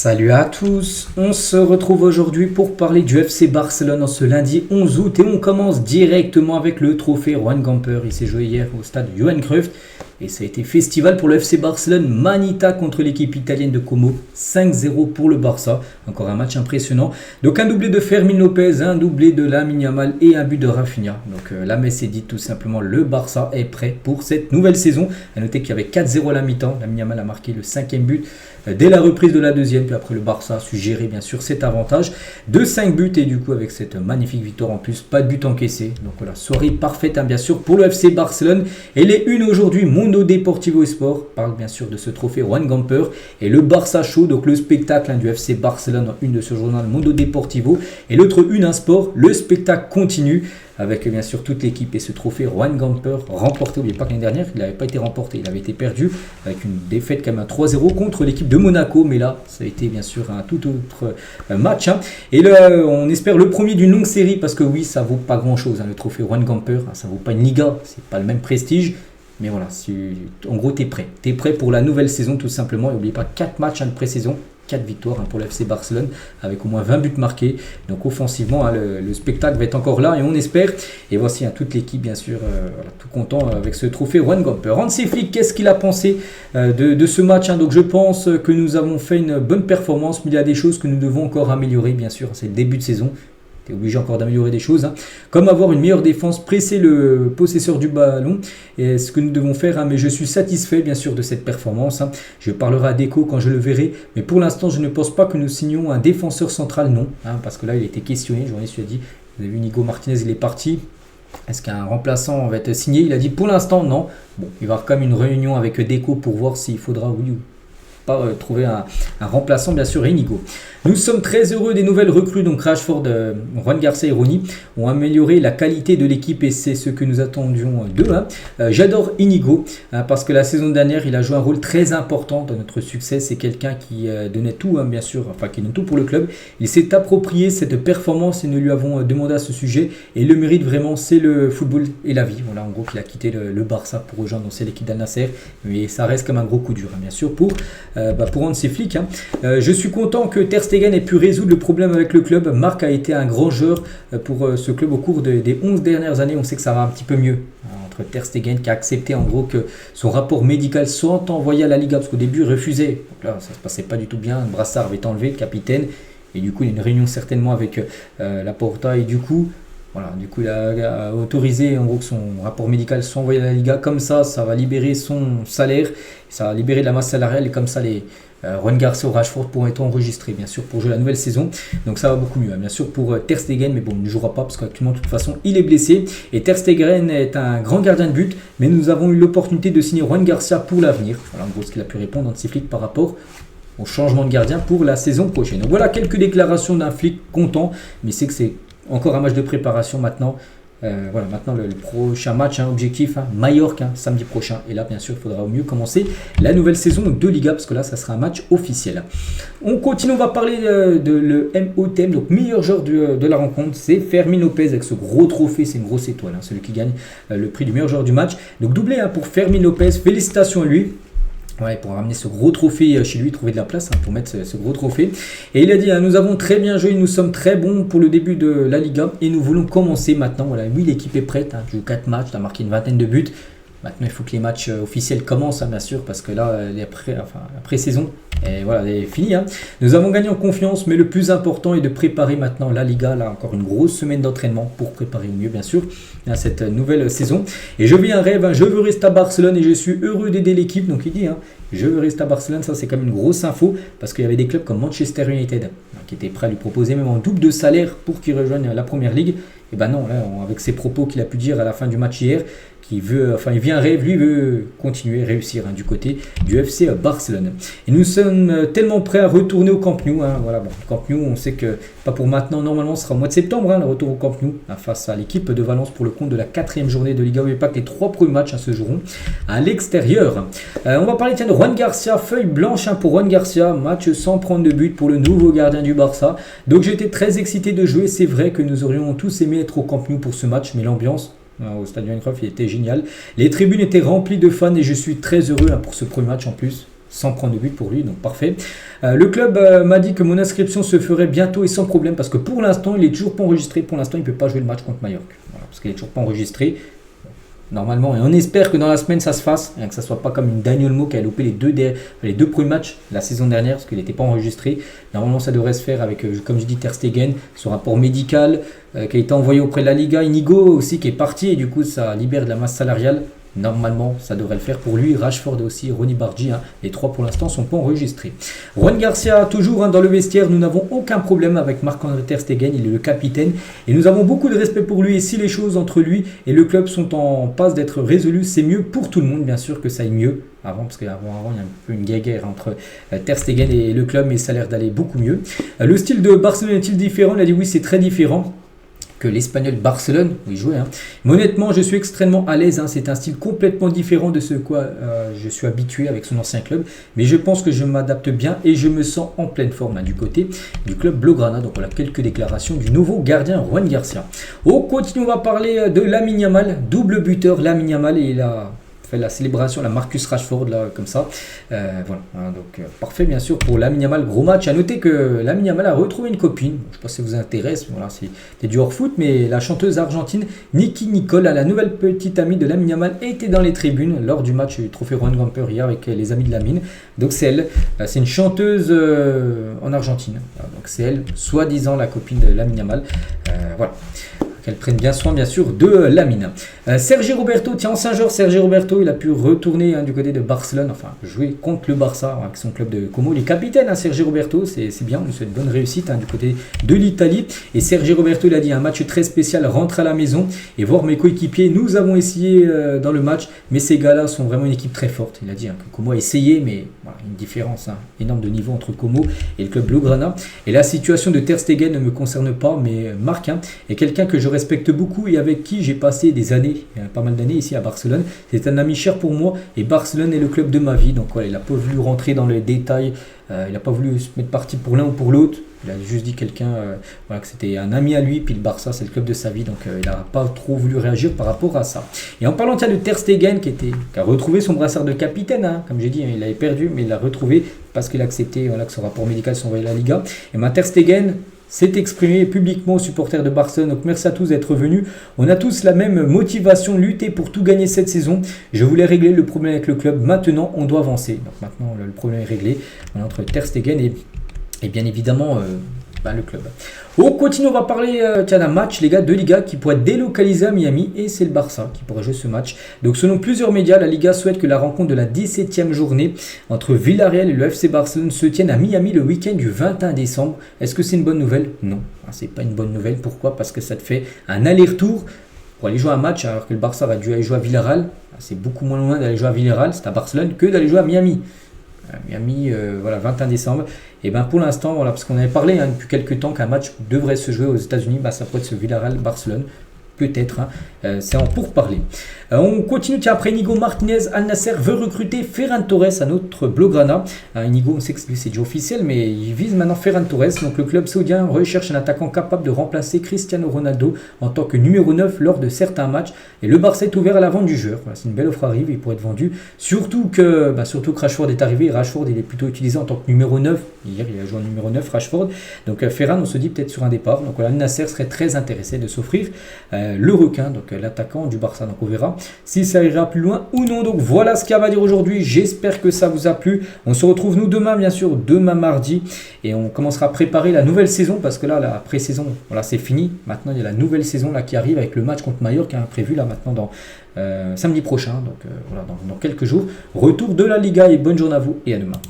Salut à tous, on se retrouve aujourd'hui pour parler du FC Barcelone en ce lundi 11 août et on commence directement avec le trophée Joan Gamper. Il s'est joué hier au stade Johan Cruyff et ça a été festival pour le FC Barcelone. Manita contre l'équipe italienne de Como, 5-0 pour le Barça, encore un match impressionnant. Donc un doublé de Fermín López, un doublé de Lamine Yamal et un but de Rafinha. Donc la messe est dite tout simplement, le Barça est prêt pour cette nouvelle saison. A noter qu'il y avait 4-0 à la mi-temps, Lamine Yamal a marqué le 5e but dès la reprise de la deuxième, puis après le Barça a su gérer bien sûr cet avantage de 5 buts et du coup avec cette magnifique victoire en plus, pas de but encaissé. Donc voilà, soirée parfaite bien sûr pour le FC Barcelone. Et les unes aujourd'hui, Mundo Deportivo Sport parle bien sûr de ce trophée Joan Gamper et le Barça Show, donc le spectacle du FC Barcelone, une de ce journal Mundo Deportivo et l'autre une un sport, le spectacle continue avec bien sûr toute l'équipe et ce trophée Joan Gamper remporté. N'oubliez pas que l'année dernière il n'avait pas été remporté, il avait été perdu avec une défaite quand même à 3-0 contre l'équipe de Monaco, mais là ça a été bien sûr un tout autre match et là on espère le premier d'une longue série parce que oui, ça vaut pas grand chose le trophée Joan Gamper, ça vaut pas une Liga, c'est pas le même prestige. Mais voilà, en gros, tu es prêt. Tu es prêt pour la nouvelle saison tout simplement. Et n'oubliez pas 4 matchs de pré-saison, 4 victoires pour le FC Barcelone avec au moins 20 buts marqués. Donc offensivement, le spectacle va être encore là et on espère. Et voici toute l'équipe bien sûr, tout content avec ce trophée Joan Gamper. Hansi Flick, qu'est-ce qu'il a pensé de ce match Donc je pense que nous avons fait une bonne performance, mais il y a des choses que nous devons encore améliorer bien sûr. C'est le début de saison. Tu es obligé encore d'améliorer des choses, comme avoir une meilleure défense, presser le possesseur du ballon, et ce que nous devons faire, mais je suis satisfait bien sûr de cette performance. Je parlerai à Deco quand je le verrai, mais pour l'instant je ne pense pas que nous signions un défenseur central, non, parce que là il a été questionné, le journaliste lui a dit, vous avez vu Nico Martinez, il est parti, est-ce qu'un remplaçant va être signé? Il a dit pour l'instant non. Bon, il va y avoir quand même une réunion avec Deco pour voir s'il faudra oui ou pas trouver un remplaçant bien sûr. Inigo. Nous sommes très heureux des nouvelles recrues, donc Rashford, Juan Garcia et Rooney ont amélioré la qualité de l'équipe et c'est ce que nous attendions d'eux. J'adore Inigo parce que la saison dernière il a joué un rôle très important dans notre succès. C'est quelqu'un qui donnait tout bien sûr, enfin qui donne tout pour le club. Il s'est approprié cette performance et nous lui avons demandé à ce sujet et le mérite vraiment, c'est le football et la vie. Voilà en gros qu'il a quitté le Barça pour rejoindre l'équipe d'Al Nasser, mais ça reste comme un gros coup dur bien sûr pour Hansi Flick. Je suis content que Ter Stegen ait pu résoudre le problème avec le club. Marc a été un grand joueur pour ce club au cours des 11 dernières années. On sait que ça va un petit peu mieux entre Ter Stegen qui a accepté en gros que son rapport médical soit envoyé à la Liga parce qu'au début il refusait. Donc là ça se passait pas du tout bien. Brassard avait été enlevé, le capitaine, et du coup il y a une réunion certainement avec Laporta et du coup il a autorisé en gros que son rapport médical soit envoyé à la Liga. Comme ça va libérer son salaire, ça va libérer de la masse salariale et comme ça les Juan Garcia ou Rashford pourront être enregistrés bien sûr pour jouer la nouvelle saison. Donc ça va beaucoup mieux bien sûr pour Ter Stegen, mais bon il ne jouera pas parce qu'actuellement de toute façon il est blessé. Et Ter Stegen est un grand gardien de but, mais nous avons eu l'opportunité de signer Juan Garcia pour l'avenir. Voilà en gros ce qu'il a pu répondre Hansi Flick par rapport au changement de gardien pour la saison prochaine. Donc voilà quelques déclarations d'un Flick content, mais c'est que c'est encore un match de préparation maintenant. Maintenant le prochain match, objectif, Mallorca samedi prochain. Et là, bien sûr, il faudra au mieux commencer la nouvelle saison de Liga parce que là, ça sera un match officiel. On continue, on va parler de le MOTM, donc meilleur joueur de la rencontre. C'est Fermín López avec ce gros trophée, c'est une grosse étoile, celui qui gagne le prix du meilleur joueur du match. Donc doublé pour Fermín López, félicitations à lui. Pour ramener ce gros trophée chez lui, trouver de la place pour mettre ce gros trophée. Et il a dit, nous avons très bien joué, nous sommes très bons pour le début de la Liga et nous voulons commencer maintenant. Voilà, oui, l'équipe est prête, tu joues 4 matchs, tu as marqué une vingtaine de buts. Maintenant, il faut que les matchs officiels commencent, bien sûr, parce que là, la pré-saison est finie. Nous avons gagné en confiance, mais le plus important est de préparer maintenant la Liga. Là, encore une grosse semaine d'entraînement pour préparer au mieux, bien sûr, cette nouvelle saison. Et je vis un rêve, je veux rester à Barcelone et je suis heureux d'aider l'équipe. Donc, il dit, je veux rester à Barcelone. Ça, c'est quand même une grosse info, parce qu'il y avait des clubs comme Manchester United qui étaient prêts à lui proposer même en double de salaire pour qu'il rejoigne la Première Ligue. Et ben non, là, avec ses propos qu'il a pu dire à la fin du match hier, il vit un rêve, lui veut continuer, réussir du côté du FC Barcelone. Et nous sommes tellement prêts à retourner au Camp Nou. Camp Nou, on sait que pas pour maintenant, normalement ce sera au mois de septembre, le retour au Camp Nou face à l'équipe de Valence pour le compte de la 4e journée de Liga. N'oubliez pas que les 3 premiers matchs se joueront à l'extérieur. On va parler de Juan Garcia, feuille blanche pour Juan Garcia, match sans prendre de but pour le nouveau gardien du Barça. Donc j'étais très excité de jouer, c'est vrai que nous aurions tous aimé être au Camp Nou pour ce match, mais l'ambiance au stade Johan Cruyff, il était génial. Les tribunes étaient remplies de fans et je suis très heureux pour ce premier match en plus. sans prendre de but pour lui, donc parfait. Le club m'a dit que mon inscription se ferait bientôt et sans problème parce que pour l'instant il est toujours pas enregistré, pour l'instant il ne peut pas jouer le match contre Majorque, voilà, parce qu'il est toujours pas enregistré. Normalement, et on espère que dans la semaine ça se fasse, et que ça soit pas comme une Daniel Mo qui a loupé les deux premiers matchs la saison dernière parce qu'il n'était pas enregistré. Normalement ça devrait se faire avec, comme je dis, Ter Stegen, son rapport médical qui a été envoyé auprès de la Liga, Inigo aussi qui est parti et du coup ça libère de la masse salariale. Normalement, ça devrait le faire pour lui, Rashford et aussi Ronny Bargi. Les trois pour l'instant sont pas enregistrés. Juan Garcia, toujours dans le vestiaire, nous n'avons aucun problème avec Marc-André Ter Stegen, il est le capitaine. Et nous avons beaucoup de respect pour lui. Et si les choses entre lui et le club sont en passe d'être résolues, c'est mieux pour tout le monde, bien sûr que ça aille mieux. Parce qu'avant, il y a un peu une guerre entre Ter Stegen et le club, mais ça a l'air d'aller beaucoup mieux. Le style de Barcelone est-il différent? Il a dit oui, c'est très différent que l'Espagnol Barcelone, où il jouait. Mais honnêtement, je suis extrêmement à l'aise. C'est un style complètement différent de ce quoi je suis habitué avec son ancien club. Mais je pense que je m'adapte bien et je me sens en pleine forme du côté du club Blaugrana. Donc voilà quelques déclarations du nouveau gardien Juan Garcia. On continue, on va parler de Lamine Yamal, double buteur Lamine Yamal, et il a fait la célébration, la Marcus Rashford, là, comme ça. Voilà, donc parfait, bien sûr, pour Lamine Yamal. Gros match. À noter que Lamine Yamal a retrouvé une copine. Je ne sais pas si ça vous intéresse, voilà, c'est du hors-foot, mais la chanteuse argentine Nicki Nicole, la nouvelle petite amie de Lamine Yamal, était dans les tribunes lors du match du trophée Juan Gamper hier avec les amis de Lamine. Donc c'est elle, c'est une chanteuse en Argentine. Donc c'est elle, soi-disant la copine de Lamine Yamal. Voilà. Qu'elle prenne bien soin, bien sûr, de Lamine. Sergi Roberto, tiens, ancien joueur, Sergi Roberto, il a pu retourner du côté de Barcelone, enfin jouer contre le Barça avec son club de Como. Il est capitaine, Sergi Roberto, c'est bien, on lui souhaite bonne réussite du côté de l'Italie. Et Sergi Roberto, il a dit un match très spécial, rentre à la maison et voir mes coéquipiers. Nous avons essayé dans le match, mais ces gars-là sont vraiment une équipe très forte. Il a dit que Como a essayé, mais voilà, une différence énorme de niveau entre Como et le club Blaugrana. Et la situation de Ter Stegen ne me concerne pas, mais Marc est quelqu'un que je respecte beaucoup et avec qui j'ai passé des années, pas mal d'années ici à Barcelone. C'est un ami cher pour moi et Barcelone est le club de ma vie. Donc voilà, il n'a pas voulu rentrer dans les détails, il n'a pas voulu se mettre parti pour l'un ou pour l'autre. Il a juste dit quelqu'un voilà, que c'était un ami à lui, puis le Barça c'est le club de sa vie, donc il n'a pas trop voulu réagir par rapport à ça. Et en parlant de Ter Stegen qui a retrouvé son brassard de capitaine, comme j'ai dit, il avait perdu, mais il l'a retrouvé parce qu'il a accepté que son rapport médical soit envoyé à la Liga. Et Ter Stegen s'est exprimé publiquement aux supporters de Barcelone. Donc merci à tous d'être venus. On a tous la même motivation, lutter pour tout gagner cette saison. Je voulais régler le problème avec le club. Maintenant, on doit avancer. Donc maintenant, le problème est réglé entre Ter Stegen et bien évidemment le club. On continue, on va parler d'un match, les gars, de Liga qui pourrait être délocalisé à Miami et c'est le Barça qui pourrait jouer ce match. Donc selon plusieurs médias, la Liga souhaite que la rencontre de la 17e journée entre Villarreal et le FC Barcelone se tienne à Miami le week-end du 21 décembre. Est-ce que c'est une bonne nouvelle? Non, c'est pas une bonne nouvelle. Pourquoi? Parce que ça te fait un aller-retour pour aller jouer un match alors que le Barça a dû aller jouer à Villarreal. C'est beaucoup moins loin d'aller jouer à Villarreal, c'est à Barcelone, que d'aller jouer à Miami. Miami, 21 décembre. Et pour l'instant, parce qu'on avait parlé depuis quelques temps qu'un match devrait se jouer aux États-Unis, ça pourrait être ce Villarreal-Barcelone. Peut-être, c'est en pourparler. On continue, après Inigo Martinez, Al Nasser veut recruter Ferran Torres à notre Blaugrana. Inigo, on sait que c'est déjà officiel, mais il vise maintenant Ferran Torres. Donc le club saoudien recherche un attaquant capable de remplacer Cristiano Ronaldo en tant que numéro 9 lors de certains matchs. Et le Barça est ouvert à la vente du joueur. C'est une belle offre arrive, il pourrait être vendu. Surtout que Rashford est arrivé. Rashford, il est plutôt utilisé en tant que numéro 9. Hier, il a joué en numéro 9, Rashford. Donc Ferran, on se dit peut-être sur un départ. Donc Al Nasser serait très intéressé de s'offrir le requin, donc l'attaquant du Barça. Donc on verra si ça ira plus loin ou non. Donc voilà ce qu'il y a à dire aujourd'hui. J'espère que ça vous a plu. On se retrouve nous demain, bien sûr, demain mardi, et on commencera à préparer la nouvelle saison parce que là, la pré-saison, c'est fini. Maintenant, il y a la nouvelle saison là qui arrive avec le match contre Mallorca prévu là maintenant dans samedi prochain. Donc dans quelques jours. Retour de la Liga et bonne journée à vous et à demain.